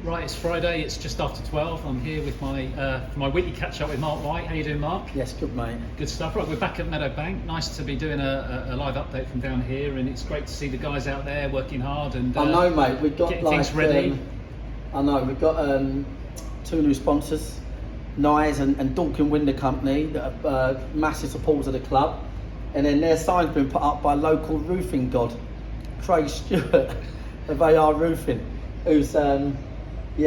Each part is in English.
Right, it's Friday, it's just after 12. I'm here with my weekly catch up with Marc White. How you doing, Marc? Yes, good mate. Good stuff. Right, we're back at Meadowbank. Nice to be doing a live update from down here, and it's great to see the guys out there working hard and I know, mate. We've got getting things ready. I know we've got two new sponsors, Nyes and Dorking Window Company, that are massive supporters of the club, and then their sign's been put up by local roofing god, Craig Stewart of AR Roofing, who's he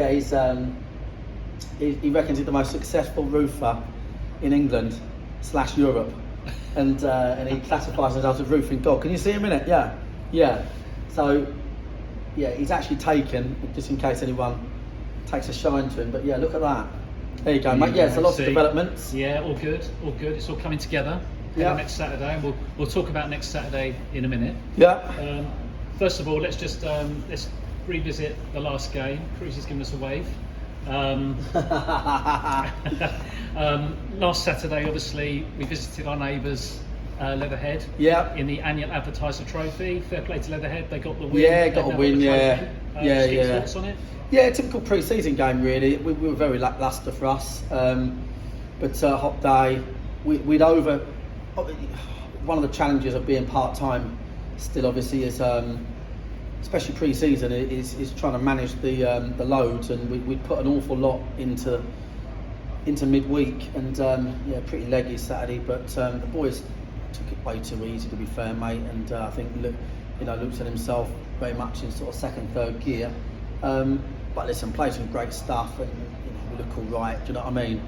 reckons he's the most successful roofer in England / Europe, and he classifies himself as a roofing god. Can you see him in it? Yeah. So he's actually taken, just in case anyone takes a shine to him. But yeah, look at that. There you go, mate. Yeah, it's a lot of developments. Yeah, all good. It's all coming together. Yeah. Next Saturday, and we'll talk about next Saturday in a minute. Yeah. First of all, let's just let's revisit the last game. Cruz has given us a wave. Last Saturday, obviously, we visited our neighbours, Leatherhead. Yeah. In the annual Advertiser Trophy. Fair play to Leatherhead. They got the win. Yeah, got a win. Yeah. Thoughts on it? Yeah, typical pre-season game really. We were very lacklustre for us, but hot day. We'd over. One of the challenges of being part-time still obviously is, especially pre-season, is trying to manage the loads, and we put an awful lot into midweek, and pretty leggy Saturday, but the boys took it way too easy, to be fair, mate, and I think Luke's at himself very much in sort of second, third gear, but listen, played some great stuff, and we look all right, do you know what I mean?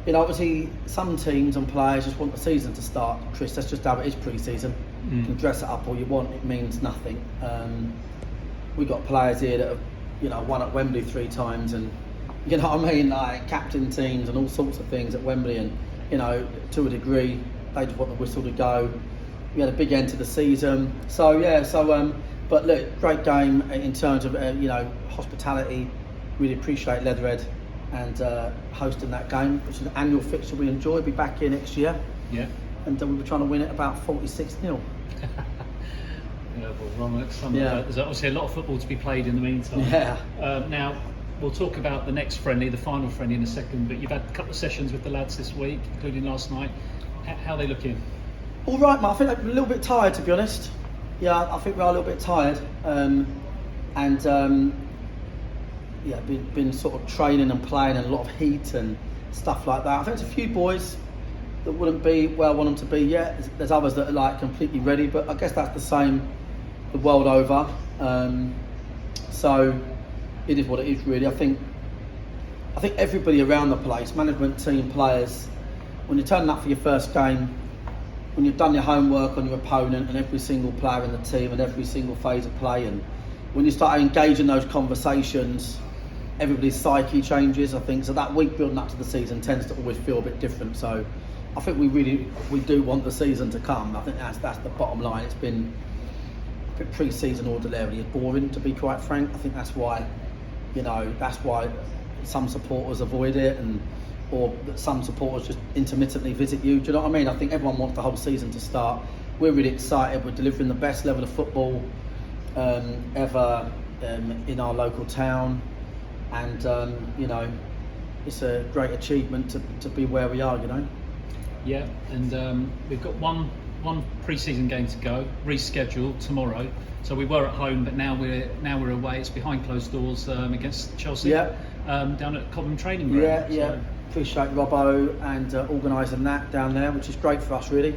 And obviously some teams and players just want the season to start, Chris. That's just how it is pre-season. You can dress it up all you want, it means nothing. We've got players here that have won at Wembley 3 times, and you know what I mean, like captain teams and all sorts of things at Wembley, and to a degree they just want the whistle to go. We had a big end to the season, but look, great game in terms of hospitality. Really appreciate Leatherhead and hosting that game, which is an annual fixture we enjoy. Be back here next year. Yeah. And we were trying to win it about 46-0. Yeah, well, there's obviously a lot of football to be played in the meantime. Yeah. Now, we'll talk about the next friendly, the final friendly, in a second, but you've had a couple of sessions with the lads this week, including last night. How are they looking? All right, mate. I think they're a little bit tired, to be honest. Yeah, I think we are a little bit tired. Been sort of training and playing and a lot of heat and stuff like that. I think there's a few boys that wouldn't be where I want them to be yet. There's others that are like completely ready, but I guess that's the same the world over. So it is what it is, really. I think everybody around the place, management team, players, when you're turning up for your first game, when you've done your homework on your opponent and every single player in the team and every single phase of play, and when you start engaging those conversations, everybody's psyche changes, I think. So that week building up to the season tends to always feel a bit different. So I think we do want the season to come. I think that's the bottom line. It's been a bit pre-season ordinarily boring, to be quite frank. I think that's why some supporters avoid it, or some supporters just intermittently visit you. Do you know what I mean? I think everyone wants the whole season to start. We're really excited. We're delivering the best level of football ever in our local town, and it's a great achievement to be where we are. Yeah, and we've got one pre-season game to go, rescheduled tomorrow. So we were at home, but now we're away. It's behind closed doors against Chelsea. Yeah. Down at Cobham Training Ground. Yeah. So. Appreciate Robbo and organising that down there, which is great for us, really.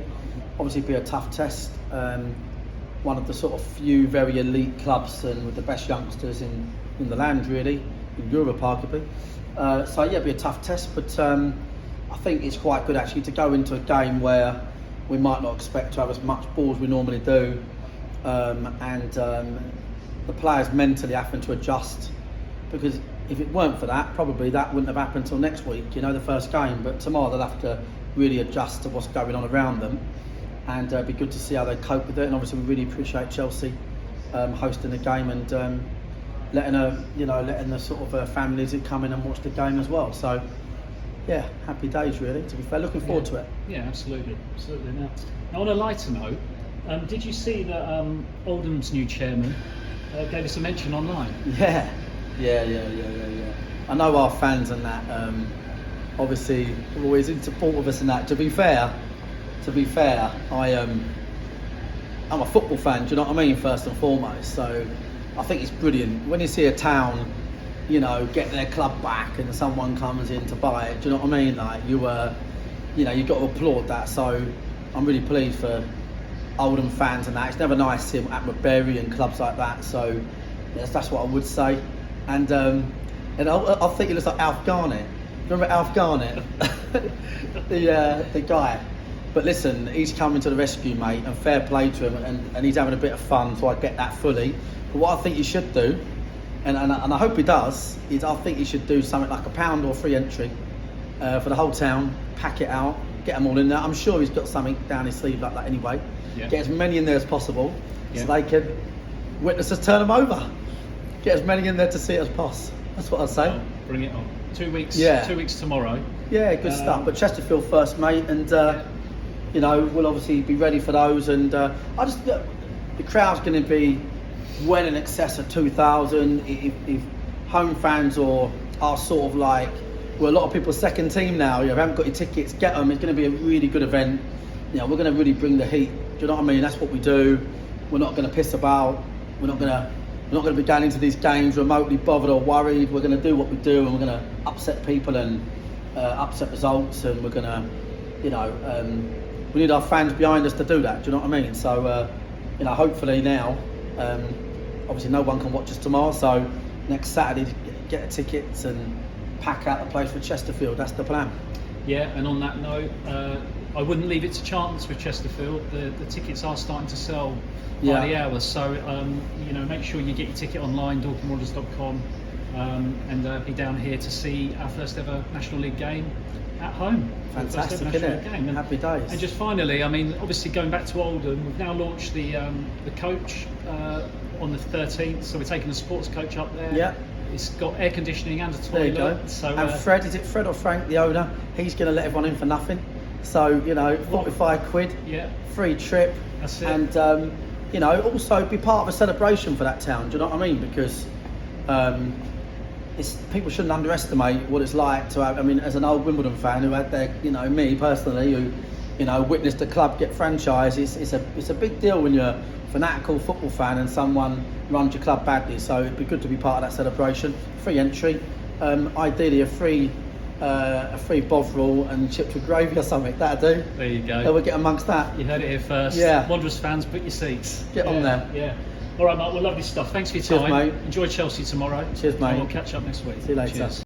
Obviously, be a tough test. One of the sort of few very elite clubs and with the best youngsters in the land, really, in Europe arguably. It'll be a tough test, but I think it's quite good actually to go into a game where we might not expect to have as much ball as we normally do, and the players mentally having to adjust, because if it weren't for that, probably that wouldn't have happened until next week, the first game. But tomorrow they'll have to really adjust to what's going on around them, and be good to see how they cope with it. And obviously we really appreciate Chelsea hosting the game and letting the sort of families that come in and watch the game as well. So yeah, happy days really, to be fair. Looking forward to it. Yeah, absolutely. Now on a lighter note, did you see that Oldham's new chairman gave us a mention online. Yeah. I know our fans and that. Obviously, are always in support of us and that. To be fair, I'm a football fan. Do you know what I mean? First and foremost. So I think it's brilliant when you see a town, you know, get their club back and someone comes in to buy it. Do you know what I mean? Like you you've got to applaud that. So I'm really pleased for Oldham fans and that. It's never nice to see Atmosphere and clubs like that. So yes, that's what I would say. And I think he looks like Alf Garnett. Remember Alf Garnett, the guy. But listen, he's coming to the rescue, mate, and fair play to him, and he's having a bit of fun, so I get that fully. But what I think he should do, and I hope he does, is I think he should do something like £1 or free entry for the whole town, pack it out, get them all in there. I'm sure he's got something down his sleeve like that anyway. Yeah. Get as many in there as possible, so they can witness us turn them over. Get as many in there to see it as possible. That's what I'd say. Oh, bring it on. 2 weeks. Yeah. 2 weeks tomorrow. Yeah, good stuff. But Chesterfield first, mate, and you know, we'll obviously be ready for those. And the crowd's going to be well in excess of 2,000. If home fans are sort of like, well, a lot of people's second team now. You haven't got your tickets, get them. It's going to be a really good event. You know, we're going to really bring the heat. Do you know what I mean? That's what we do. We're not going to piss about. We're not going to be going into these games remotely bothered or worried. We're going to do what we do, and we're going to upset people and upset results, and we're going to, you know, we need our fans behind us to do that. Do you know what I mean? So, you know, hopefully now, obviously no one can watch us tomorrow, so next Saturday get the tickets and pack out the place for Chesterfield. That's the plan. Yeah, and on that note, I wouldn't leave it to chance with Chesterfield. The tickets are starting to sell by the hour, so you know, make sure you get your ticket online, dorkingwanderers.com, and be down here to see our first ever National League game at home. Fantastic, isn't it? Happy days. And just finally, I mean, obviously going back to Oldham, we've now launched the coach on the 13th, so we're taking the sports coach up there. Yeah. It's got air conditioning and a toilet. There you go. So, and Fred, is it Fred or Frank, the owner? He's going to let everyone in for nothing. So, you know, 45 quid, free trip. That's it. And, you know, also be part of a celebration for that town. Do you know what I mean? Because people shouldn't underestimate what it's like to have. I mean, as an old Wimbledon fan who had their, you know, me personally, who, you know, witnessed the club get franchised, it's a big deal when you're a fanatical football fan and someone runs your club badly. So it'd be good to be part of that celebration. Free entry, ideally a free bovril and chips with gravy or something. That'd do. There you go. So we'll get amongst that. You heard it here first. Yeah. Wanderers fans, book your seats. Get on there. Yeah. All right, Mark. Well, lovely stuff. Thanks for your time. Cheers, mate. Enjoy Chelsea tomorrow. Cheers, mate. And we'll catch up next week. See you later. Cheers.